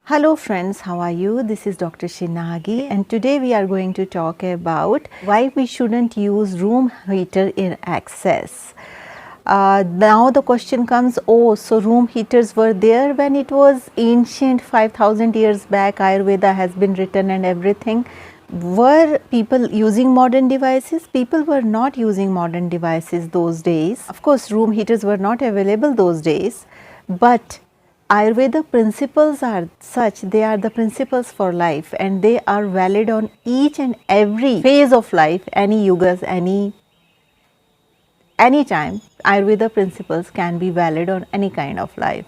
Hello friends, how are you? This is Dr. Shinagi and today we are going to talk about why we shouldn't use room heater in excess. Now the question comes, so room heaters were there when it was ancient 5000 years back, Ayurveda has been written and everything. Were people using modern devices? People were not using modern devices those days. Of course, room heaters were not available those days, but Ayurveda principles are such, they are the principles for life and they are valid on each and every phase of life, any yugas, any time. Ayurveda principles can be valid on any kind of life.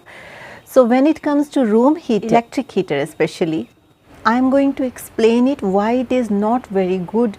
So when it comes to room heat, electric heater especially, I am going to explain it why it is not very good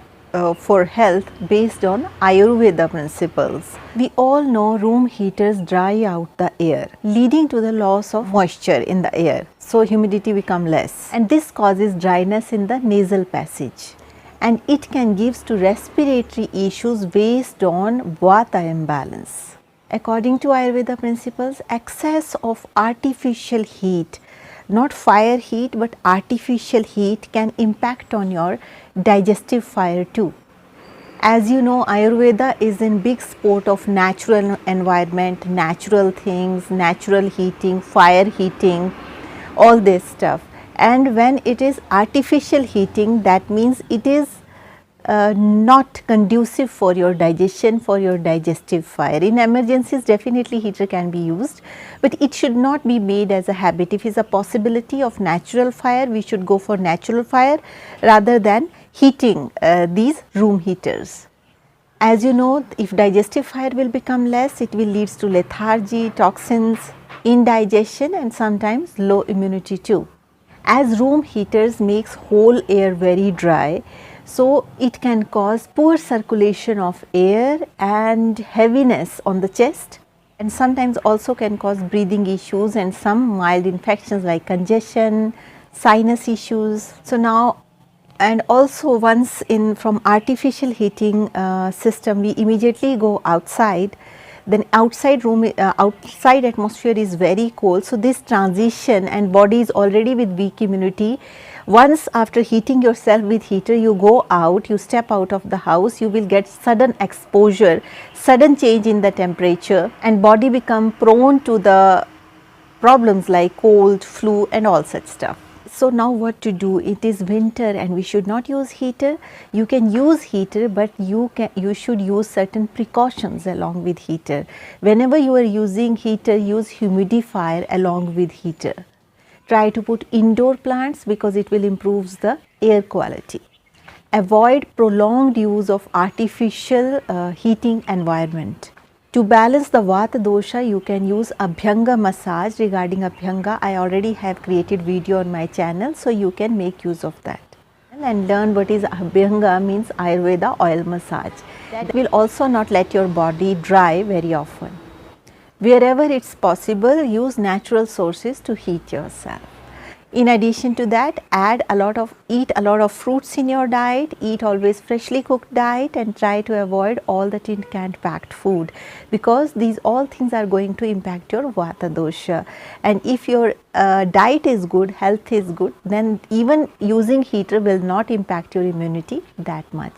for health based on Ayurveda principles. We all know room heaters dry out the air, leading to the loss of moisture in the air. So humidity becomes less and this causes dryness in the nasal passage and it can give to respiratory issues based on Vata imbalance. According to Ayurveda principles, excess of artificial heat, not fire heat but artificial heat, can impact on your digestive fire too. As you know, Ayurveda is in big sport of natural environment, natural things, natural heating, fire heating, all this stuff. And when it is artificial heating, that means it is not conducive for your digestion, for your digestive fire. In emergencies, definitely heater can be used, but it should not be made as a habit. If it is a possibility of natural fire, we should go for natural fire rather than heating these room heaters. As you know, if digestive fire will become less, it will lead to lethargy, toxins, indigestion and sometimes low immunity too. As room heaters makes whole air very dry, so it can cause poor circulation of air and heaviness on the chest, and sometimes also can cause breathing issues and some mild infections like congestion, sinus issues. So now, and also once in from artificial heating system, we immediately go outside, then outside atmosphere is very cold. So this transition, and body is already with weak immunity. Once after heating yourself with heater, you go out, you step out of the house, you will get sudden exposure, sudden change in the temperature and body become prone to the problems like cold, flu and all such stuff. So now what to do? It is winter and we should not use heater. You can use heater, but you should use certain precautions along with heater. Whenever you are using heater, use humidifier along with heater. Try to put indoor plants because it will improve the air quality. Avoid prolonged use of artificial heating environment. To balance the Vata dosha, you can use Abhyanga massage. Regarding Abhyanga, I already have created video on my channel, so you can make use of that and learn what is Abhyanga, means Ayurveda oil massage. That will also not let your body dry very often. Wherever it's possible, use natural sources to heat yourself. In addition to that, eat a lot of fruits in your diet, eat always freshly cooked diet and try to avoid all the tin can packed food, because these all things are going to impact your Vata dosha. And if your diet is good, health is good, then even using heater will not impact your immunity that much.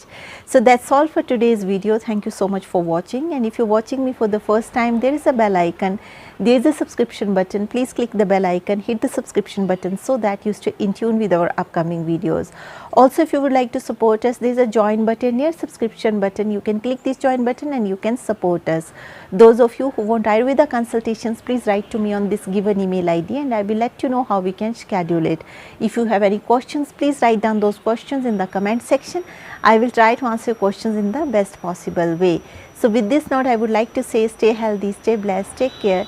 So that's all for today's video. Thank you so much for watching, and if you're watching me for the first time, there is a bell icon, there is a subscription button. Please click the bell icon, hit the subscription button so that you stay in tune with our upcoming videos. Also, if you would like to support us, there is a join button near subscription button. You can click this join button and you can support us. Those of you who want Ayurveda consultations, please write to me on this given email ID and I will let you know how we can schedule it. If you have any questions, please write down those questions in the comment section. I will try to answer your questions in the best possible way. So with this note, I would like to say stay healthy, stay blessed, take care.